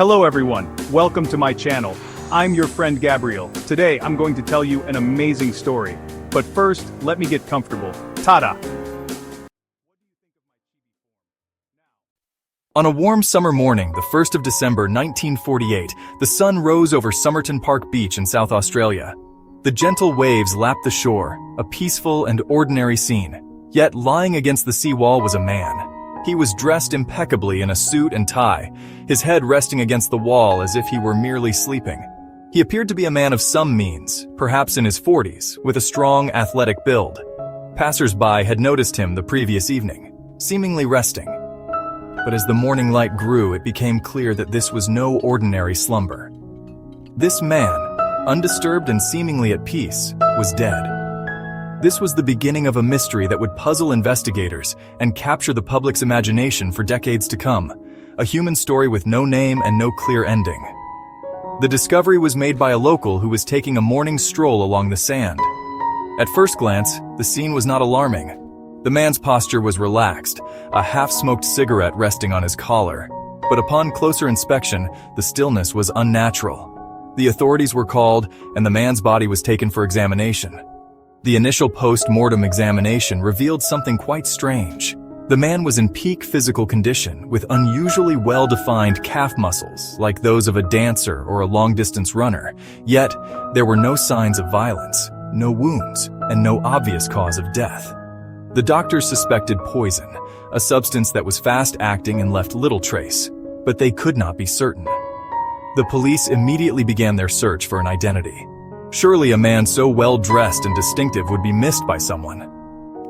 Hello everyone, welcome to my channel. I'm your friend Gabriel. Today I'm going to tell you an amazing story. But first, let me get comfortable. Tada! On a warm summer morning, the 1st of December 1948, the sun rose over Somerton Park Beach in South Australia. The gentle waves lapped the shore, a peaceful and ordinary scene. Yet lying against the seawall was a man. He was dressed impeccably in a suit and tie, his head resting against the wall as if he were merely sleeping. He appeared to be a man of some means, perhaps in his 40s, with a strong, athletic build. Passers-by had noticed him the previous evening, seemingly resting. But as the morning light grew, it became clear that this was no ordinary slumber. This man, undisturbed and seemingly at peace, was dead. This was the beginning of a mystery that would puzzle investigators and capture the public's imagination for decades to come, a human story with no name and no clear ending. The discovery was made by a local who was taking a morning stroll along the sand. At first glance, the scene was not alarming. The man's posture was relaxed, a half-smoked cigarette resting on his collar. But upon closer inspection, the stillness was unnatural. The authorities were called, and the man's body was taken for examination. The initial post-mortem examination revealed something quite strange. The man was in peak physical condition, with unusually well-defined calf muscles, like those of a dancer or a long-distance runner. Yet, there were no signs of violence, no wounds, and no obvious cause of death. The doctors suspected poison, a substance that was fast-acting and left little trace, but they could not be certain. The police immediately began their search for an identity. Surely a man so well-dressed and distinctive would be missed by someone.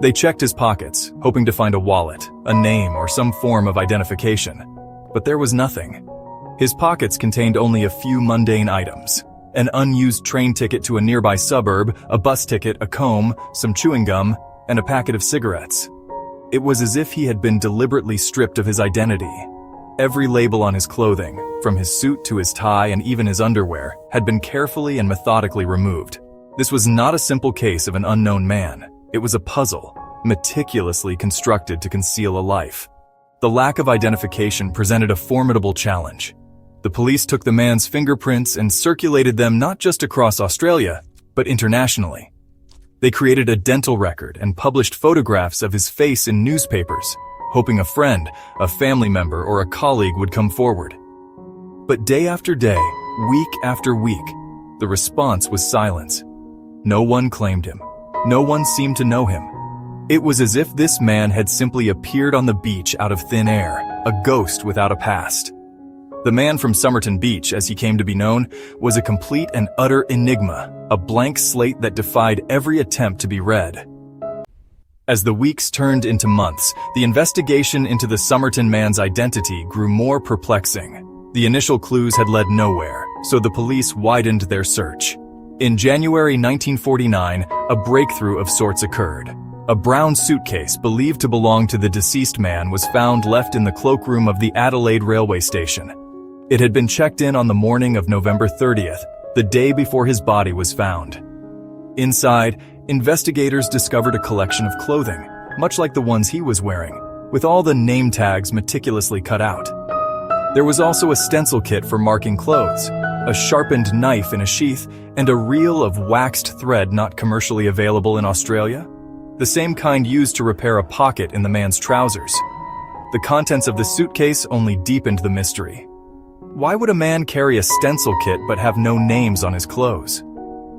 They checked his pockets, hoping to find a wallet, a name, or some form of identification. But there was nothing. His pockets contained only a few mundane items: an unused train ticket to a nearby suburb, a bus ticket, a comb, some chewing gum, and a packet of cigarettes. It was as if he had been deliberately stripped of his identity. Every label on his clothing, from his suit to his tie and even his underwear, had been carefully and methodically removed. This was not a simple case of an unknown man. It was a puzzle, meticulously constructed to conceal a life. The lack of identification presented a formidable challenge. The police took the man's fingerprints and circulated them not just across Australia, but internationally. They created a dental record and published photographs of his face in newspapers, hoping a friend, a family member, or a colleague would come forward. But day after day, week after week, the response was silence. No one claimed him. No one seemed to know him. It was as if this man had simply appeared on the beach out of thin air, a ghost without a past. The man from Somerton Beach, as he came to be known, was a complete and utter enigma, a blank slate that defied every attempt to be read. As the weeks turned into months, the investigation into the Somerton man's identity grew more perplexing. The initial clues had led nowhere, so the police widened their search. In January 1949, a breakthrough of sorts occurred. A brown suitcase believed to belong to the deceased man was found left in the cloakroom of the Adelaide railway station. It had been checked in on the morning of November 30th, the day before his body was found. Inside, investigators discovered a collection of clothing, much like the ones he was wearing, with all the name tags meticulously cut out. There was also a stencil kit for marking clothes, a sharpened knife in a sheath, and a reel of waxed thread not commercially available in Australia, the same kind used to repair a pocket in the man's trousers. The contents of the suitcase only deepened the mystery. Why would a man carry a stencil kit but have no names on his clothes?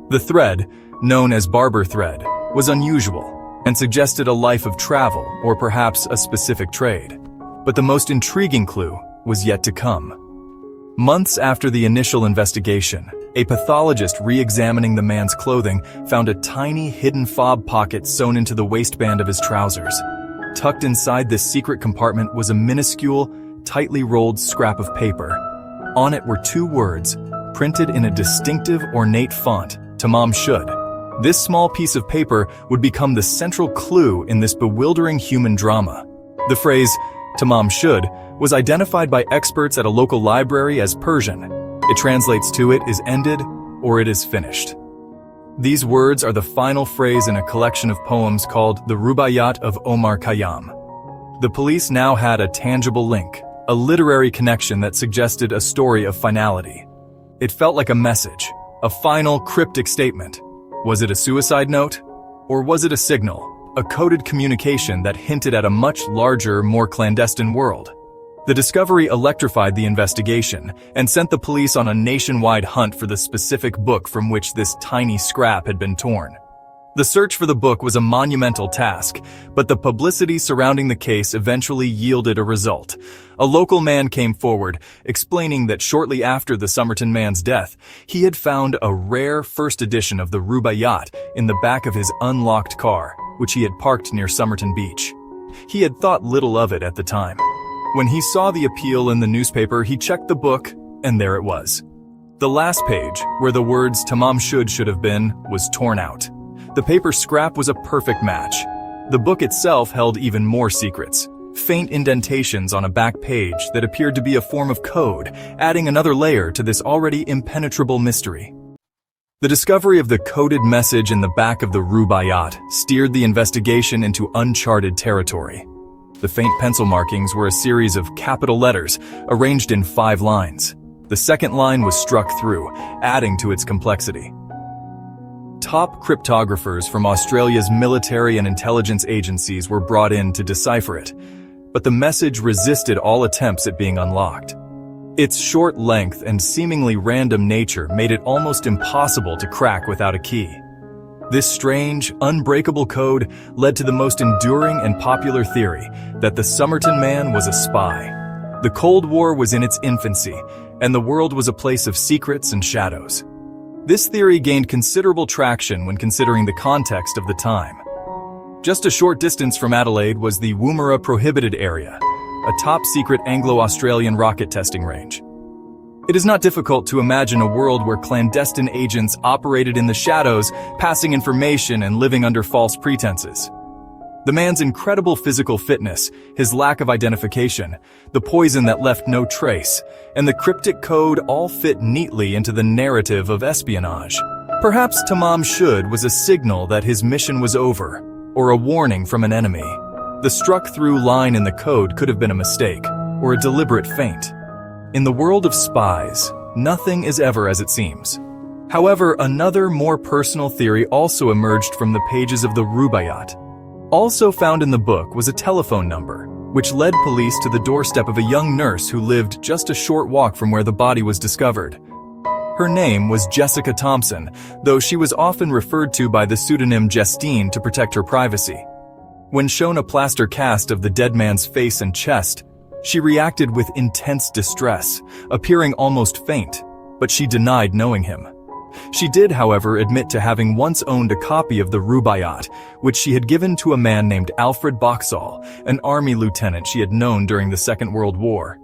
The thread, known as barber thread, was unusual and suggested a life of travel or perhaps a specific trade. But the most intriguing clue was yet to come. Months after the initial investigation, a pathologist re-examining the man's clothing found a tiny hidden fob pocket sewn into the waistband of his trousers. Tucked inside this secret compartment was a minuscule, tightly rolled scrap of paper. On it were two words, printed in a distinctive, ornate font, Tamám Shud. This small piece of paper would become the central clue in this bewildering human drama. The phrase, Tamám Shud, was identified by experts at a local library as Persian. It translates to "it is ended" or "it is finished." These words are the final phrase in a collection of poems called the Rubaiyat of Omar Khayyam. The police now had a tangible link, a literary connection that suggested a story of finality. It felt like a message, a final cryptic statement. Was it a suicide note? Or was it a signal, a coded communication that hinted at a much larger, more clandestine world? The discovery electrified the investigation and sent the police on a nationwide hunt for the specific book from which this tiny scrap had been torn. The search for the book was a monumental task, but the publicity surrounding the case eventually yielded a result. A local man came forward, explaining that shortly after the Somerton man's death, he had found a rare first edition of the Rubaiyat in the back of his unlocked car, which he had parked near Somerton Beach. He had thought little of it at the time. When he saw the appeal in the newspaper, he checked the book, and there it was. The last page, where the words Tamám Shud should have been, was torn out. The paper scrap was a perfect match. The book itself held even more secrets. Faint indentations on a back page that appeared to be a form of code, adding another layer to this already impenetrable mystery. The discovery of the coded message in the back of the Rubaiyat steered the investigation into uncharted territory. The faint pencil markings were a series of capital letters, arranged in 5 lines. The second line was struck through, adding to its complexity. Top cryptographers from Australia's military and intelligence agencies were brought in to decipher it, but the message resisted all attempts at being unlocked. Its short length and seemingly random nature made it almost impossible to crack without a key. This strange, unbreakable code led to the most enduring and popular theory that the Somerton Man was a spy. The Cold War was in its infancy, and the world was a place of secrets and shadows. This theory gained considerable traction when considering the context of the time. Just a short distance from Adelaide was the Woomera Prohibited Area, a top-secret Anglo-Australian rocket testing range. It is not difficult to imagine a world where clandestine agents operated in the shadows, passing information and living under false pretenses. The man's incredible physical fitness, his lack of identification, the poison that left no trace, and the cryptic code all fit neatly into the narrative of espionage. Perhaps Tamám Shud was a signal that his mission was over, or a warning from an enemy. The struck-through line in the code could have been a mistake, or a deliberate feint. In the world of spies, nothing is ever as it seems. However, another, more personal theory also emerged from the pages of the Rubaiyat. Also found in the book was a telephone number, which led police to the doorstep of a young nurse who lived just a short walk from where the body was discovered. Her name was Jessica Thompson, though she was often referred to by the pseudonym Justine to protect her privacy. When shown a plaster cast of the dead man's face and chest, she reacted with intense distress, appearing almost faint, but she denied knowing him. She did, however, admit to having once owned a copy of the Rubaiyat, which she had given to a man named Alfred Boxall, an army lieutenant she had known during the Second World War.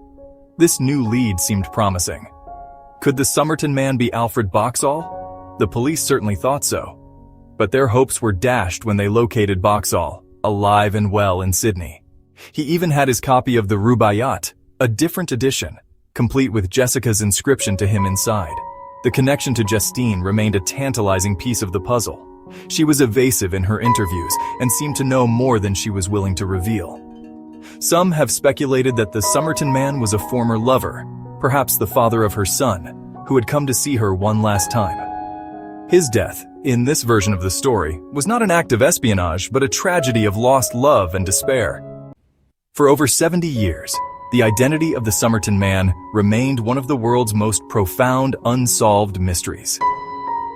This new lead seemed promising. Could the Somerton Man be Alfred Boxall? The police certainly thought so. But their hopes were dashed when they located Boxall, alive and well in Sydney. He even had his copy of the Rubaiyat, a different edition, complete with Jessica's inscription to him inside. The connection to Justine remained a tantalizing piece of the puzzle. She was evasive in her interviews and seemed to know more than she was willing to reveal. Some have speculated that the Somerton Man was a former lover, perhaps the father of her son, who had come to see her one last time. His death, in this version of the story, was not an act of espionage, but a tragedy of lost love and despair. For over 70 years, the identity of the Somerton Man remained one of the world's most profound, unsolved mysteries.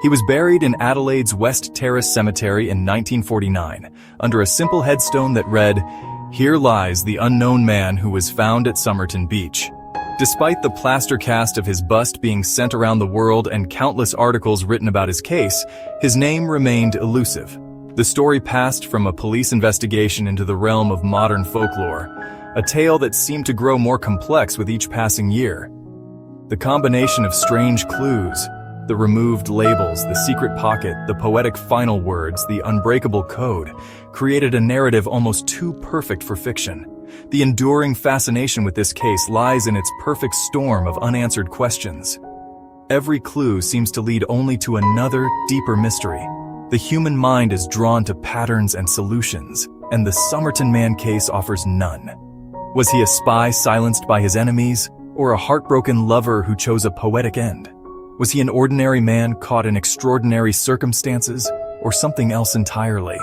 He was buried in Adelaide's West Terrace Cemetery in 1949, under a simple headstone that read, "Here lies the unknown man who was found at Somerton Beach." Despite the plaster cast of his bust being sent around the world and countless articles written about his case, his name remained elusive. The story passed from a police investigation into the realm of modern folklore, a tale that seemed to grow more complex with each passing year. The combination of strange clues, the removed labels, the secret pocket, the poetic final words, the unbreakable code, created a narrative almost too perfect for fiction. The enduring fascination with this case lies in its perfect storm of unanswered questions. Every clue seems to lead only to another, deeper mystery. The human mind is drawn to patterns and solutions, and the Somerton Man case offers none. Was he a spy silenced by his enemies, or a heartbroken lover who chose a poetic end? Was he an ordinary man caught in extraordinary circumstances, or something else entirely?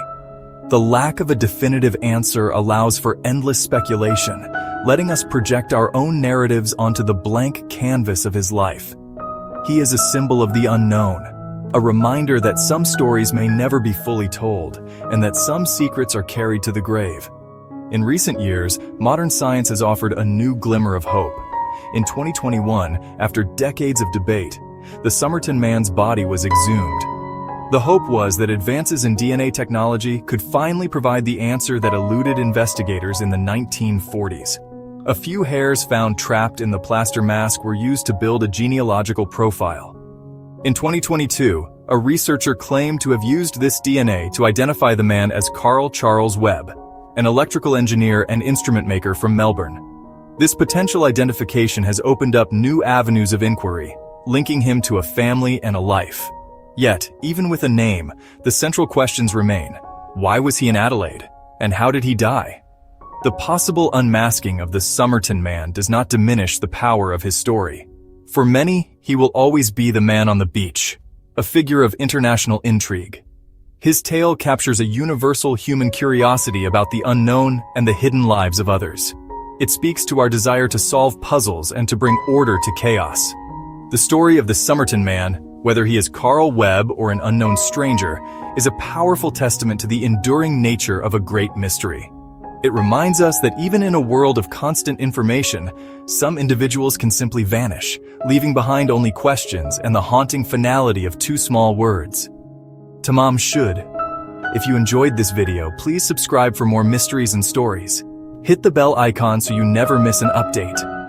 The lack of a definitive answer allows for endless speculation, letting us project our own narratives onto the blank canvas of his life. He is a symbol of the unknown, a reminder that some stories may never be fully told, and that some secrets are carried to the grave. In recent years, modern science has offered a new glimmer of hope. In 2021, after decades of debate, the Somerton Man's body was exhumed. The hope was that advances in DNA technology could finally provide the answer that eluded investigators in the 1940s. A few hairs found trapped in the plaster mask were used to build a genealogical profile. In 2022, a researcher claimed to have used this DNA to identify the man as Carl Charles Webb, an electrical engineer and instrument maker from Melbourne. This potential identification has opened up new avenues of inquiry, linking him to a family and a life. Yet, even with a name, the central questions remain. Why was he in Adelaide? And how did he die? The possible unmasking of the Somerton Man does not diminish the power of his story. For many, he will always be the man on the beach, a figure of international intrigue. His tale captures a universal human curiosity about the unknown and the hidden lives of others. It speaks to our desire to solve puzzles and to bring order to chaos. The story of the Somerton Man, whether he is Carl Webb or an unknown stranger, is a powerful testament to the enduring nature of a great mystery. It reminds us that even in a world of constant information, some individuals can simply vanish, leaving behind only questions and the haunting finality of two small words. Tamám Shud. If you enjoyed this video, please subscribe for more mysteries and stories. Hit the bell icon so you never miss an update.